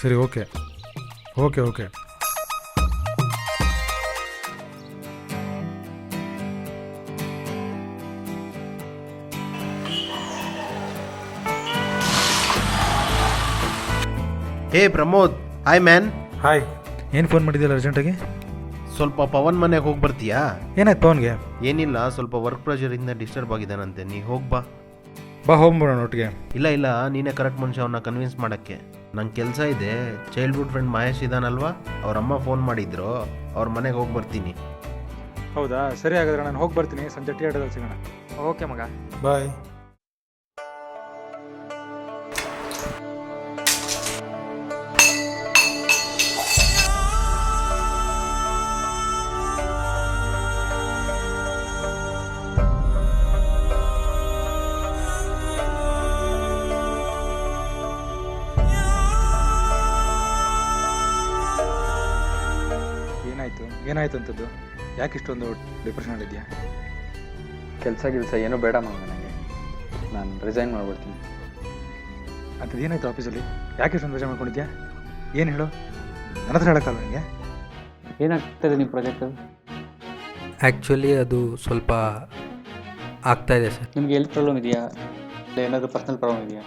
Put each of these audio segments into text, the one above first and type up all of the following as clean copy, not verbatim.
ಸರಿ, okay okay okay. ಹೇ Pramod, hi man. Hi. ಏನು phone ಮಾಡಿದ್ಯಲ್ಲ ಅರ್ಜೆಂಟಾಗಿ? ಸ್ವಲ್ಪ ಪವನ್ ಮನೆಗೆ ಹೋಗಿ ಬರ್ತೀಯಾ? ಏನಾಯ್ತು ಪವನ್ಗೆ? ಏನಿಲ್ಲ, ಸ್ವಲ್ಪ ವರ್ಕ್ ಪ್ರೆಷರಿಂದ ಡಿಸ್ಟರ್ಬ್ ಆಗಿದ್ದಾನಂತೆ. ನೀ ಹೋಗ್ಬಾ. ಬಾ ಹೋಗ್ಬಿಡೋಣ ಒಟ್ಟಿಗೆ. ಇಲ್ಲ ಇಲ್ಲ, ನೀನೇ ಕರೆಕ್ಟ್ ಮನುಷ್ಯ ಅವನ್ನ ಕನ್ವಿನ್ಸ್ ಮಾಡೋಕ್ಕೆ. ನಂಗೆ ಕೆಲಸ ಇದೆ. ಚೈಲ್ಡ್ಹುಡ್ ಫ್ರೆಂಡ್ ಮಹೇಶ್ ಇದ್ದಾನಲ್ವಾ, ಅವ್ರ ಅಮ್ಮ ಫೋನ್ ಮಾಡಿದ್ರು, ಅವ್ರ ಮನೆಗೆ ಹೋಗಿ ಬರ್ತೀನಿ. ಹೌದಾ, ಸರಿ ಹಾಗಾದ್ರೆ ನಾನು ಹೋಗಿ ಬರ್ತೀನಿ. ಸಂಜೆ ಥಿಯೇಟರಲ್ಲಿ ಸಿಗೋಣ. ಓಕೆ ಮಗ, ಬಾಯ್. ಏನಾಯ್ತು ಅಂತದ್ದು? ಯಾಕೆ ಇಷ್ಟೊಂದು ಡಿಪ್ರೆಷನ್ ಇದೆಯಾ? ಕೆಲಸ ಏನೂ ಬೇಡ ಮಗ, ನನಗೆ ನಾನು ರಿಸೈನ್ ಮಾಡ್ಬಿಡ್ತೀನಿ. ಅಂಥದ್ದು ಏನಾಯ್ತು ಆಫೀಸಲ್ಲಿ? ಯಾಕೆ ಇಷ್ಟೊಂದು ರಜೆ ಮಾಡ್ಕೊಂಡಿದ್ಯಾ? ಏನು ಹೇಳು, ನನ್ನ ಹತ್ರ ಹೇಳೋಕ್ಕಲ್ಲ ನನಗೆ. ಏನಾಗ್ತದೆ ನಿಮ್ಮ ಪ್ರಾಜೆಕ್ಟು? ಆ್ಯಕ್ಚುಲಿ ಅದು ಸ್ವಲ್ಪ ಆಗ್ತಾಯಿದೆ ಸರ್. ನಿಮಗೆ ಎಲ್ಲಿ ಪ್ರಾಬ್ಲಮ್ ಇದೆಯಾ? ಏನಾದರೂ ಪರ್ಸನಲ್ ಪ್ರಾಬ್ಲಮ್ ಇದೆಯಾ?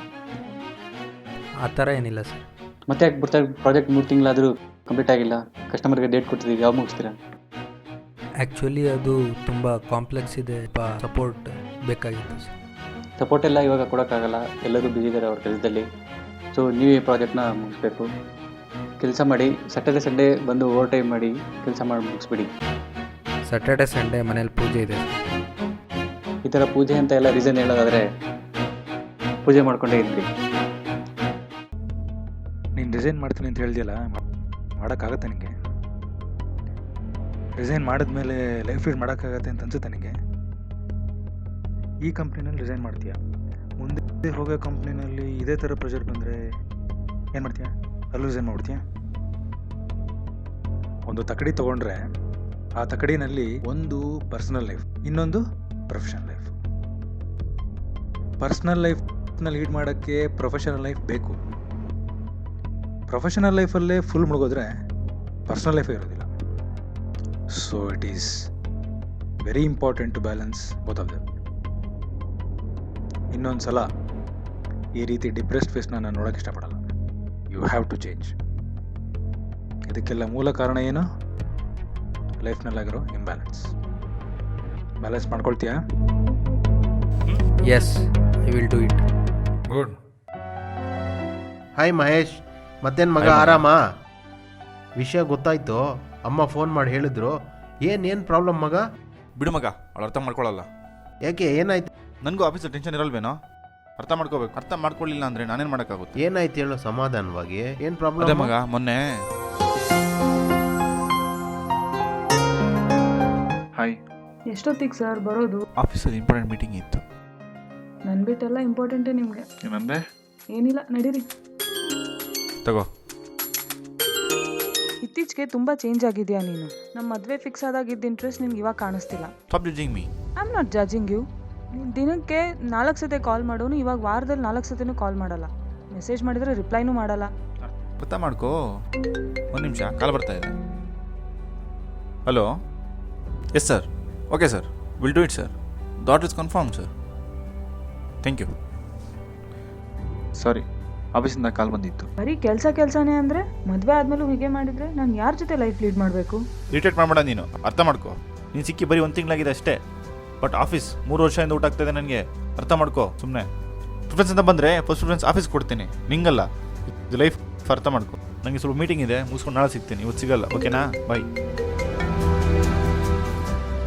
ಆ ಥರ ಏನಿಲ್ಲ ಸರ್. ಮತ್ತೆ ಯಾಕೆ ಬಿಡ್ತಾ ಪ್ರಾಜೆಕ್ಟ್ 3 ತಿಂಗಳಾದರೂ ಕಂಪ್ಲೀಟ್ ಆಗಿಲ್ಲ? ಕಸ್ಟಮರ್ಗೆ ಡೇಟ್ ಕೊಡ್ತಿದ್ದೀವಿ, ಯಾವಾಗ ಮುಗಿಸ್ತೀರಾ? ಆ್ಯಕ್ಚುಲಿ ಅದು ತುಂಬ ಕಾಂಪ್ಲೆಕ್ಸ್ ಇದೆ, ಸಪೋರ್ಟ್ ಬೇಕಾಗಿತ್ತು ಸರ್. ಸಪೋರ್ಟ್ ಎಲ್ಲ ಇವಾಗ ಕೊಡೋಕ್ಕಾಗಲ್ಲ, ಎಲ್ಲರೂ ಬ್ಯುಸಿ ಇದ್ದಾರೆ ಅವ್ರ ಕೆಲಸದಲ್ಲಿ. ಸೊ ನೀವೇ ಈ ಪ್ರಾಜೆಕ್ಟ್ನ ಮುಗಿಸ್ಬೇಕು. ಕೆಲಸ ಮಾಡಿ, ಸ್ಯಾಟರ್ಡೆ ಸಂಡೇ ಬಂದು ಓವರ್ ಟೈಮ್ ಮಾಡಿ ಕೆಲಸ ಮಾಡಿ ಮುಗಿಸ್ಬಿಡಿ. ಸ್ಯಾಟರ್ಡೆ ಸಂಡೇ ಮನೇಲಿ ಪೂಜೆ ಇದೆ. ಈ ಥರ ಪೂಜೆ ಅಂತ ಎಲ್ಲ ರೀಸನ್ ಹೇಳೋದಾದರೆ ಪೂಜೆ ಮಾಡ್ಕೊಂಡೇ ಇದ್ರಿ. ನೀನು ರಿಸೈನ್ ಮಾಡ್ತೀನಿ ಅಂತ ಹೇಳ್ದಿಯಲ್ಲ, ಮಾಡೋಕ್ಕಾಗತ್ತೆ ನಿನಗೆ? ರಿಸೈನ್ ಮಾಡಿದ್ಮೇಲೆ ಲೈಫ್ ಲೀಡ್ ಮಾಡೋಕ್ಕಾಗತ್ತೆ ಅಂತ ಅನ್ಸುತ್ತೆ ನನಗೆ. ಈ ಕಂಪ್ನಿನಲ್ಲಿ ರಿಸೈನ್ ಮಾಡ್ತೀಯಾ, ಮುಂದೆ ಹೋಗೋ ಕಂಪ್ನಿನಲ್ಲಿ ಇದೇ ಥರ ಪ್ರೆಷರ್ ಬಂದರೆ ಏನು ಮಾಡ್ತೀಯಾ? ಅಲ್ಲೂ ರಿಸೈನ್ ಮಾಡ್ಬಿಡ್ತೀಯಾ? ಒಂದು ತಕಡಿ ತೊಗೊಂಡ್ರೆ ಆ ತಕಡಿನಲ್ಲಿ ಒಂದು ಪರ್ಸನಲ್ ಲೈಫ್, ಇನ್ನೊಂದು ಪ್ರೊಫೆಷನಲ್ ಲೈಫ್. ಪರ್ಸ್ನಲ್ ಲೈಫ್ನ ಲೀಡ್ ಮಾಡೋಕ್ಕೆ ಪ್ರೊಫೆಷನಲ್ ಲೈಫ್ ಬೇಕು. ಪ್ರೊಫೆಷನಲ್ ಲೈಫಲ್ಲೇ ಫುಲ್ ಮುಳುಗೋದ್ರೆ ಪರ್ಸ್ನಲ್ ಲೈಫೇ ಇರೋದಿಲ್ಲ. So it is very important to balance both of them. ಇನ್ನೊಂದು ಸಲ ಈ ರೀತಿ ಡಿಪ್ರೆಸ್ಡ್ ಫೇಸ್ನ ನಾನು ನೋಡೋಕ್ಕೆ ಇಷ್ಟಪಡಲ್ಲ. You have to change. ಇದಕ್ಕೆಲ್ಲ ಮೂಲ ಕಾರಣ ಏನು? ಲೈಫ್ನಲ್ಲಾಗಿರೋ ಇಂಬ್ಯಾಲೆನ್ಸ್. ಬ್ಯಾಲೆನ್ಸ್ ಮಾಡ್ಕೊಳ್ತೀಯಾ? Yes, I will do it. Good. Hi Mahesh, ಮತ್ತೇನು ಮಗ, ಆರಾಮಾ? ವಿಷಯ ಗೊತ್ತಾಯ್ತು, ಅಮ್ಮ ಫೋನ್ ಮಾಡಿ ಹೇಳಿದ್ರು. ಏನು ಪ್ರಾಬ್ಲಮ್ ಮಗ? ಬಿಡು ಮಗ, ಅವಳು ಅರ್ಥ ಮಾಡ್ಕೊಳ್ಳಲ್ಲ. ಯಾಕೆ, ಏನಾಯ್ತು? ನನಗೂ ಆಫೀಸಲ್ಲಿ ಟೆನ್ಷನ್ ಇರಲ್ವೇನೋ? ಅರ್ಥ ಮಾಡ್ಕೋಬೇಕು. ಅರ್ಥ ಮಾಡ್ಕೊಳ್ಳಿಲ್ಲ ಅಂದರೆ ನಾನೇನು ಮಾಡೋಕ್ಕಾಗುತ್ತೆ? ಏನಾಯ್ತು ಹೇಳು ಸಮಾಧಾನವಾಗಿ. ಏನು ಅದೇ ಪ್ರಾಬ್ಲಮ್ ಮಗ, ಮೊನ್ನೆ ಹಾಯ್, ಎಷ್ಟೊತ್ತಿಗೆ ಸರ್ ಬರೋದು? ಆಫೀಸಲ್ಲಿ ಇಂಪಾರ್ಟೆಂಟ್ ಮೀಟಿಂಗ್ ಇತ್ತು. ನನ್ನ ಬಿಟ್ಟೆಲ್ಲ ಇಂಪಾರ್ಟೆಂಟೇ ನಿಮಗೆ. ಏನಂದರೆ? ಏನಿಲ್ಲ, ನಡೀರಿ. ತಗೋ. ಇತ್ತೀಚೆಗೆ ತುಂಬ ಚೇಂಜ್ ಆಗಿದೆಯಾ ನೀನು? ನಮ್ಮ ಮದುವೆ ಫಿಕ್ಸ್ ಆದಾಗಿದ್ದ ಇಂಟ್ರೆಸ್ಟ್ ನಿನ್ಗೆ ಇವಾಗ ಕಾಣಿಸ್ತಿಲ್ಲ. Stop judging me. I am not judging you. ನೀನು ದಿನಕ್ಕೆ 4 ಸತಿ ಕಾಲ್ ಮಾಡೋನು ಇವಾಗ ವಾರದಲ್ಲಿ 4 ಸತಿನೂ ಕಾಲ್ ಮಾಡಲ್ಲ. ಮೆಸೇಜ್ ಮಾಡಿದರೆ ರಿಪ್ಲೈನೂ ಮಾಡಲ್ಲ. ಅರ್ಥ ಮಾಡ್ಕೋ. ಒಂದು ನಿಮಿಷ, ಕಾಲ್ ಬರ್ತಾ ಇದೆ. Hello. Yes sir. Okay sir, will do it sir. That is confirm sir. Thank you. Sorry, ಆಫೀಸಿಂದ ಕಾಲ್ ಬಂದಿತ್ತು. ಬರೀ ಕೆಲಸನೇ ಅಂದರೆ ಮದುವೆ ಆದಮೇಲೂ ಹೀಗೆ ಮಾಡಿದರೆ ನಾನು ಯಾರ ಜೊತೆ ಲೈಫ್ ಲೀಡ್ ಮಾಡಬೇಕು? ಇರಿಟೇಟ್ ಮಾಡಬೇಡ ನೀನು, ಅರ್ಥ ಮಾಡ್ಕೋ. ನೀನು ಸಿಕ್ಕಿ ಬರೀ 1 ತಿಂಗಳಾಗಿದೆ ಅಷ್ಟೇ. ಬಟ್ ಆಫೀಸ್ 3 ವರ್ಷದಿಂದ ಊಟ ಆಗ್ತಾಯಿದೆ ನನಗೆ. ಅರ್ಥ ಮಾಡ್ಕೋ. ಸುಮ್ಮನೆ ಪ್ರಿಫರೆನ್ಸ್ ಅಂತ ಬಂದರೆ ಫಸ್ಟ್ ಪ್ರಿಫರೆನ್ಸ್ ಆಫೀಸ್ ಕೊಡ್ತೀನಿ, ನಿಂಗಲ್ಲ. ಇದು ಲೈಫ್, ಅರ್ಥ ಮಾಡ್ಕೋ. ನನಗೆ ಸ್ವಲ್ಪ ಮೀಟಿಂಗ್ ಇದೆ, ಮುಗಿಸ್ಕೊಂಡು ನಾಳೆ ಸಿಗ್ತೀನಿ. ಇವತ್ತು ಸಿಗಲ್ಲ, ಓಕೆನಾ? ಬಾಯ್.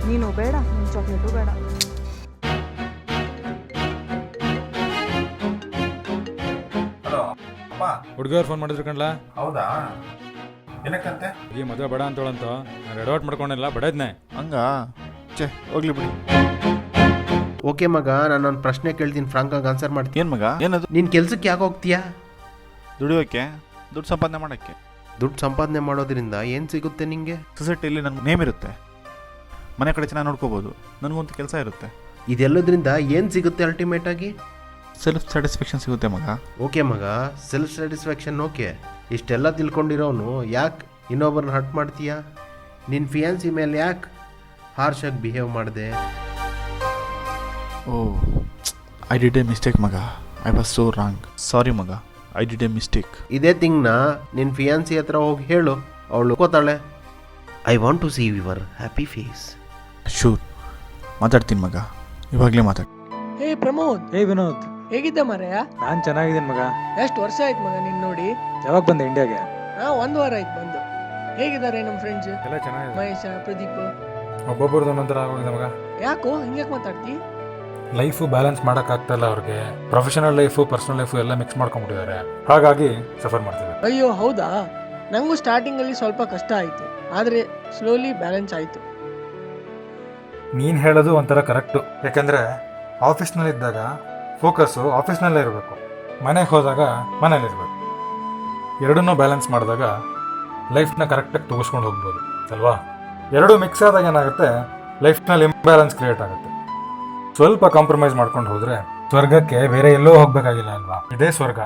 ನೀನು ಬೇಡ, ನಿನ್ನ ಚಾಕ್ಲೇಟು ಬೇಡ. ಹುಡುಗಿಯವ್ರು ಫೋನ್ ಮಾಡಿದ್ರು ಕಣ್ಲಾ? ಹೌದಾ? ಏನಕ್ಕಂತೆ? ಈ ಮದುವೆ ಬೇಡ ಅಂತೇಳಂತ ನಾನು ಎಡವಟ್ ಮಾಡ್ಕೊಂಡಿಲ್ಲ, ಬಡದ್ನೆ. ಹಂಗ ಚೆ ಹೋಗ್ಲಿ ಬಿಡಿ. ಓಕೆ ಮಗ, ನಾನೊಂದು ಪ್ರಶ್ನೆ ಕೇಳ್ತೀನಿ, ಫ್ರಾಂಕಾಗಿ ಆನ್ಸರ್ ಮಾಡ್ತೀನಿ. ಏನು ಮಗ? ಏನದು? ನೀನು ಕೆಲ್ಸಕ್ಕೆ ಯಾಕೆ ಹೋಗ್ತೀಯಾ? ದುಡಿಯೋಕ್ಕೆ, ದುಡ್ಡು ಸಂಪಾದನೆ ಮಾಡೋಕ್ಕೆ. ದುಡ್ಡು ಸಂಪಾದನೆ ಮಾಡೋದ್ರಿಂದ ಏನು ಸಿಗುತ್ತೆ ನಿಮಗೆ? ಸೊಸೈಟಿಯಲ್ಲಿ ನನ್ನ ನೇಮ್ ಇರುತ್ತೆ, ಮನೆ ಕಡೆ ಚೆನ್ನಾಗಿ ನೋಡ್ಕೋಬೋದು, ನನಗಂತೂ ಕೆಲಸ ಇರುತ್ತೆ. ಇದೆಲ್ಲದ್ರಿಂದ ಏನು ಸಿಗುತ್ತೆ ಅಲ್ಟಿಮೇಟ್ ಆಗಿ? ಸೆಲ್ಫ್ ಸ್ಯಾಟಿಸ್ಫ್ಯಾಕ್ಷನ್ ಸಿಗುತ್ತೆ ಮಗ. ಓಕೆ ಮಗ, ಸೆಲ್ಫ್ ಸ್ಯಾಟಿಸ್ಫ್ಯಾಕ್ಷನ್ ಓಕೆ. ಇಷ್ಟೆಲ್ಲ ತಿಳ್ಕೊಂಡಿರೋನು ಯಾಕೆ ಇನ್ನೊಬ್ಬರನ್ನ ಹರ್ಟ್ ಮಾಡ್ತೀಯಾ? ನಿನ್ನ ಫಿಯಾನ್ಸಿ ಮೇಲೆ ಯಾಕೆ ಹಾರ್ಶಾಗಿ ಬಿಹೇವ್ ಮಾಡಿದೆ? Oh, I did a mistake ಮಗ. I was so wrong. Sorry ಮಗ, ಐ ಡಿಡ್ ಎ ಮಿಸ್ಟೇಕ್. ಇದೇ ಥಿಂಗ್ನ ನಿನ್ನ ಫಿಯಾನ್ಸಿ ಹತ್ರ ಹೋಗಿ ಹೇಳು, ಅವಳು ಕೋತಾಳೆ. I want to see your happy face. Sure, ಮಾತಾಡ್ತೀನಿ ಮಗ, ಇವಾಗಲೇ ಮಾತಾಡಿ. ಹೇ ಪ್ರಮೋದ್, ಏ ವಿನೋದ್, ಹೇಗಿದ್ದೆ ಮರೆಯ? ನಾನು ಚೆನ್ನಾಗಿದ್ದೀನಿ ಮಗ. ಎಷ್ಟು ವರ್ಷ ಆಯ್ತು ಮಗ ನಿನ್ ನೋಡಿ? ಯಾವಾಗ ಬಂದೆ ಇಂಡಿಯಾಗೆ? ಹಾ, 1 ವಾರ ಆಯ್ತು ಬಂದು. ಹೇಗಿದ್ದಾರೆ ನಮ್ಮ ಫ್ರೆಂಡ್ಸ್? ಎಲ್ಲ ಚೆನ್ನಾಗಿದೆ. ಮಹೇಶ, ಪ್ರದೀಪ್? ಒಬ್ಬೊಬ್ಬರದ್ದು ಒಂದೊಂಥರ ಆಗೋಗಿದೆ ಮಗ. ಯಾಕೋ ಹಿಂಗ್ಯಾಕೆ ಮಾತಾಡ್ತಿ? ಲೈಫು ಬ್ಯಾಲೆನ್ಸ್ ಮಾಡೋಕ್ಕಾಗ್ತಾಯಿಲ್ಲ ಅವ್ರಿಗೆ. ಪ್ರೊಫೆಷನಲ್ ಲೈಫು ಪರ್ಸನಲ್ ಲೈಫು ಎಲ್ಲ ಮಿಕ್ಸ್ ಮಾಡ್ಕೊಂಡ್ಬಿಟ್ಟಿದ್ದಾರೆ. ಹಾಗಾಗಿ ಸಫರ್ ಮಾಡ್ತಿದ್ದಾರೆ. ಅಯ್ಯೋ ಹೌದಾ? ನಂಗೂ ಸ್ಟಾರ್ಟಿಂಗ್ ಅಲ್ಲಿ ಸ್ವಲ್ಪ ಕಷ್ಟ ಆಯ್ತು, ಆದ್ರೆ ಸ್ಲೋಲಿ ಬ್ಯಾಲೆನ್ಸ್ ಆಯ್ತು. ನೀನು ಹೇಳೋದು ಒಂಥರ ಕರೆಕ್ಟು. ಯಾಕೆಂದರೆ ಆಫೀಸ್ನಲ್ಲಿದ್ದಾಗ ಫೋಕಸ್ಸು ಆಫೀಸ್ನಲ್ಲೇ ಇರಬೇಕು, ಮನೆಗೆ ಹೋದಾಗ ಮನೇಲಿರಬೇಕು. ಎರಡನ್ನೂ ಬ್ಯಾಲೆನ್ಸ್ ಮಾಡಿದಾಗ ಲೈಫ್ನ ಕರೆಕ್ಟಾಗಿ ತಗೋಸ್ಕೊಂಡು ಹೋಗ್ಬೋದು ಅಲ್ವಾ? ಎರಡೂ ಮಿಕ್ಸ್ ಆದಾಗ ಏನಾಗುತ್ತೆ, ಲೈಫ್ನಲ್ಲಿ ಇಂಬ್ಯಾಲೆನ್ಸ್ ಕ್ರಿಯೇಟ್ ಆಗುತ್ತೆ. ಸ್ವಲ್ಪ ಕಾಂಪ್ರಮೈಸ್ ಮಾಡ್ಕೊಂಡು ಹೋದರೆ ಸ್ವರ್ಗಕ್ಕೆ ಬೇರೆ ಎಲ್ಲೋ ಹೋಗಬೇಕಾಗಿಲ್ಲ ಅಲ್ವಾ? ಇದೇ ಸ್ವರ್ಗ.